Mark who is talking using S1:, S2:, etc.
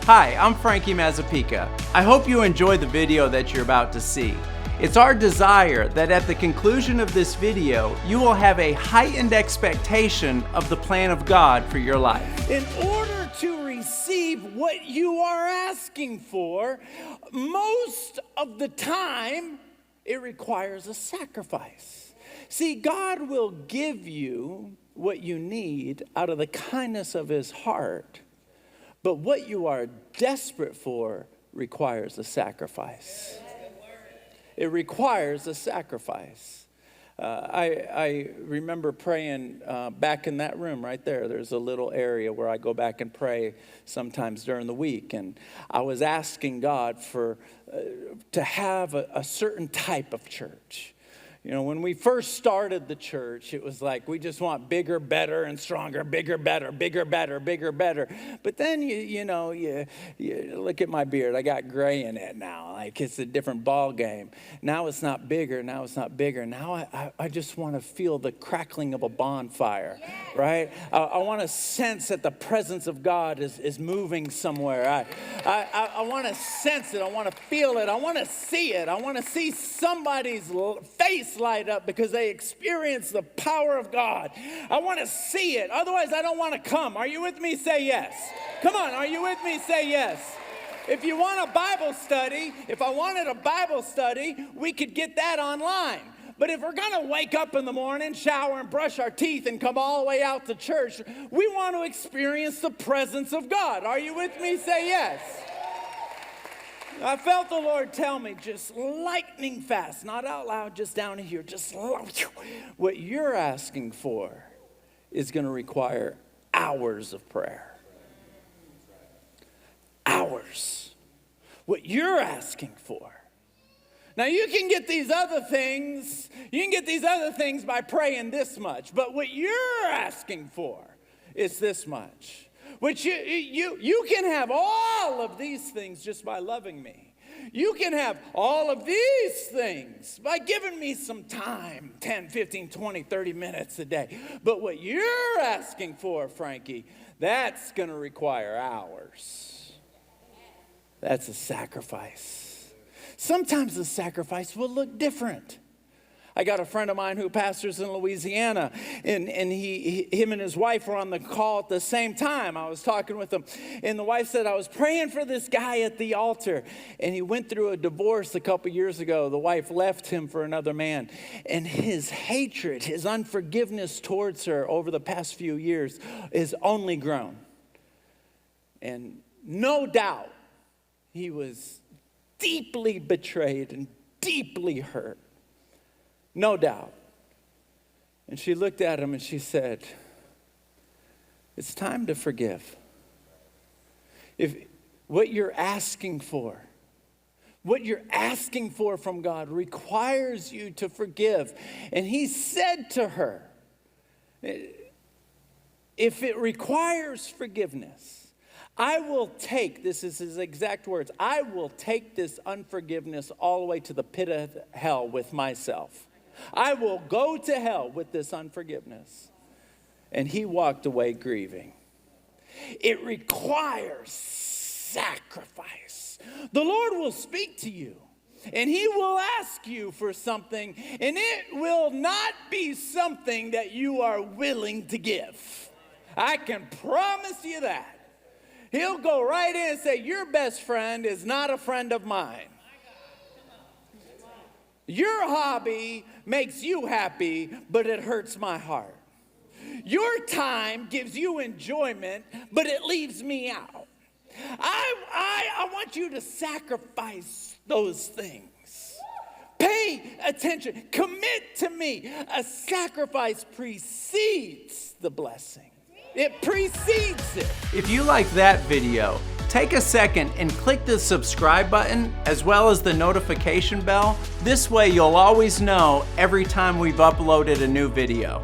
S1: Hi, I'm Frankie Mazzapica. I hope you enjoy the video that you're about to see. It's our desire that at the conclusion of this video, you will have a heightened expectation of the plan of God for your life.
S2: In order to receive what you are asking for, most of the time, it requires a sacrifice. See, God will give you what you need out of the kindness of His heart, but what you are desperate for requires a sacrifice. It requires a sacrifice. I remember praying back in that room right there. There's a little area where I go back and pray sometimes during the week. And I was asking God to have a certain type of church. You know, when we first started the church, it was like we just want bigger, better, and stronger, bigger, better, bigger, better, bigger, better. But then, you look at my beard. I got gray in it now. Like it's a different ball game. Now it's not bigger. Now it's not bigger. Now I just want to feel the crackling of a bonfire, right? I want to sense that the presence of God is moving somewhere. I want to sense it. I want to feel it. I want to see it. I want to see somebody's face light up because they experience the power of God. I want to see it. Otherwise, I don't want to come. Are you with me? Say yes. Come on. Are you with me? Say yes. If you want a Bible study, if I wanted a Bible study, we could get that online. But if we're going to wake up in the morning, shower and brush our teeth and come all the way out to church, we want to experience the presence of God. Are you with me? Say yes. I felt the Lord tell me just lightning fast, not out loud, just down here, just what you're asking for is going to require hours of prayer. Hours. What you're asking for. Now you can get these other things, by praying this much, but what you're asking for is this much. Which you can have all of these things just by loving me. You can have all of these things by giving me some time, 10, 15, 20, 30 minutes a day. But what you're asking for, Frankie, that's going to require hours. That's a sacrifice. Sometimes the sacrifice will look different. I got a friend of mine who pastors in Louisiana, and him and his wife were on the call at the same time. I was talking with him, and the wife said, I was praying for this guy at the altar, and he went through a divorce a couple years ago. The wife left him for another man, and his hatred, his unforgiveness towards her over the past few years has only grown. And no doubt, he was deeply betrayed and deeply hurt. No doubt. And she looked at him and she said, it's time to forgive. If what you're asking for from God requires you to forgive. And he said to her, if it requires forgiveness, I will take, this is his exact words, I will take this unforgiveness all the way to the pit of hell with myself. I will go to hell with this unforgiveness. And he walked away grieving. It requires sacrifice. The Lord will speak to you, and He will ask you for something, and it will not be something that you are willing to give. I can promise you that. He'll go right in and say, your best friend is not a friend of mine. Your hobby makes you happy, but it hurts my heart. Your time gives you enjoyment, but it leaves me out. I want you to sacrifice those things. Pay attention. Commit to me. A sacrifice precedes the blessing. It precedes it.
S1: If you like that video, take a second and click the subscribe button as well as the notification bell. This way you'll always know every time we've uploaded a new video.